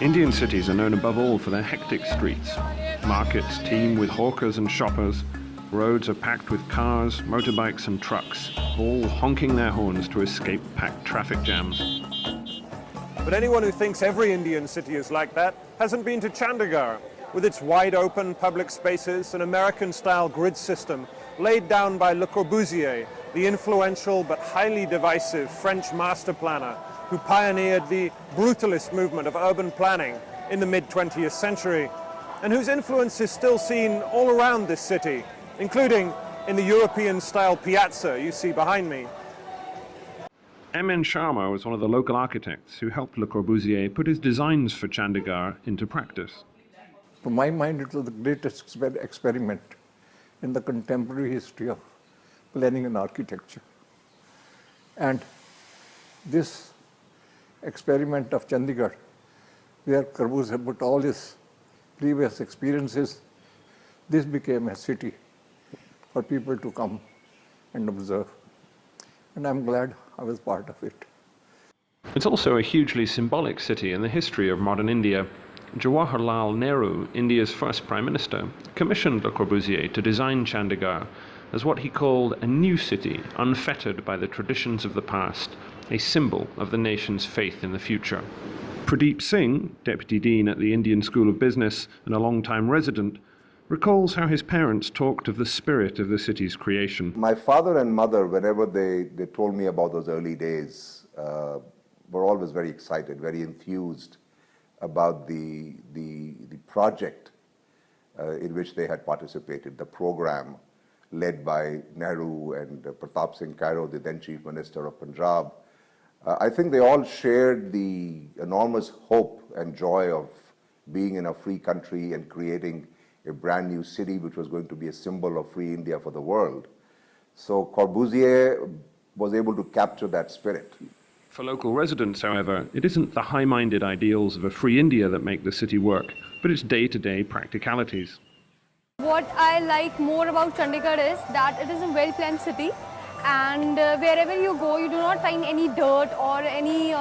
Indian cities are known above all for their hectic streets. Markets teem with hawkers and shoppers. Roads are packed with cars, motorbikes and trucks, all honking their horns to escape packed traffic jams. But anyone who thinks every Indian city is like that hasn't been to Chandigarh, with its wide-open public spaces and American-style grid system laid down by Le Corbusier, the influential but highly divisive French master planner who pioneered the brutalist movement of urban planning in the mid-20th century, and whose influence is still seen all around this city, including in the European-style piazza you see behind me. M.N. Sharma was one of the local architects who helped Le Corbusier put his designs for Chandigarh into practice. To my mind, it was the greatest experiment in the contemporary history of planning and architecture. And this experiment of Chandigarh, where Corbusier put all his previous experiences, this became a city for people to come and observe. And I'm glad I was part of it. It's also a hugely symbolic city in the history of modern India. Jawaharlal Nehru, India's first Prime Minister, commissioned Le Corbusier to design Chandigarh as what he called a new city, unfettered by the traditions of the past, a symbol of the nation's faith in the future. Pradeep Singh, Deputy Dean at the Indian School of Business and a long-time resident, recalls how his parents talked of the spirit of the city's creation. My father and mother, whenever they told me about those early days, were always very excited, very enthused about the project in which they had participated, the program led by Nehru and Pratap Singh Kairo, the then Chief Minister of Punjab. I think they all shared the enormous hope and joy of being in a free country and creating a brand new city which was going to be a symbol of free India for the world. So Corbusier was able to capture that spirit. For local residents, however, it isn't the high-minded ideals of a free India that make the city work, but its day-to-day practicalities. What I like more about Chandigarh is that it is a well-planned city, and wherever you go, you do not find any dirt or any,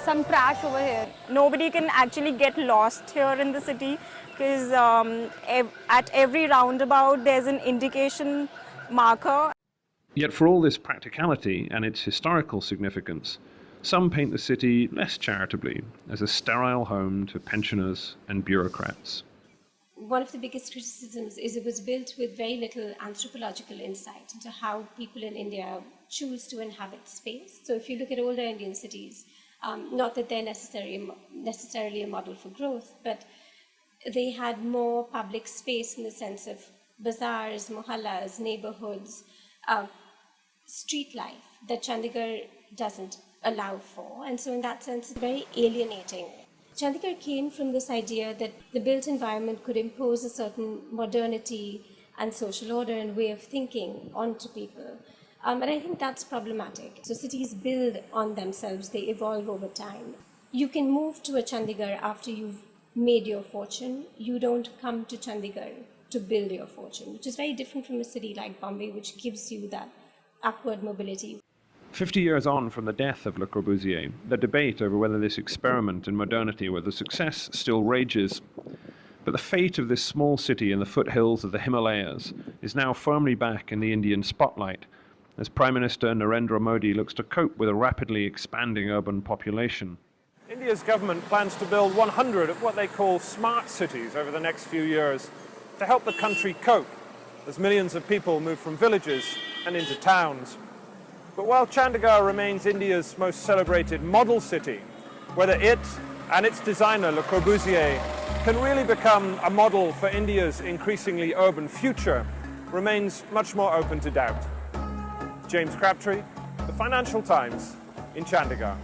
some trash over here. Nobody can actually get lost here in the city because at every roundabout there's an indication marker. Yet for all this practicality and its historical significance, some paint the city less charitably as a sterile home to pensioners and bureaucrats. One of the biggest criticisms is it was built with very little anthropological insight into how people in India choose to inhabit space. So if you look at older Indian cities, not that they're necessarily a model for growth, but they had more public space in the sense of bazaars, mohallas, neighborhoods, street life that Chandigarh doesn't allow for. And so in that sense, it's very alienating. Chandigarh came from this idea that the built environment could impose a certain modernity and social order and way of thinking onto people. And I think that's problematic. So cities build on themselves, they evolve over time. You can move to a Chandigarh after you've made your fortune. You don't come to Chandigarh to build your fortune, which is very different from a city like Bombay, which gives you that upward mobility. 50 years on from the death of Le Corbusier, the debate over whether this experiment in modernity was a success still rages. But the fate of this small city in the foothills of the Himalayas is now firmly back in the Indian spotlight, as Prime Minister Narendra Modi looks to cope with a rapidly expanding urban population. India's government plans to build 100 of what they call smart cities over the next few years to help the country cope as millions of people move from villages and into towns. But while Chandigarh remains India's most celebrated model city, whether it and its designer Le Corbusier can really become a model for India's increasingly urban future remains much more open to doubt. James Crabtree, The Financial Times, in Chandigarh.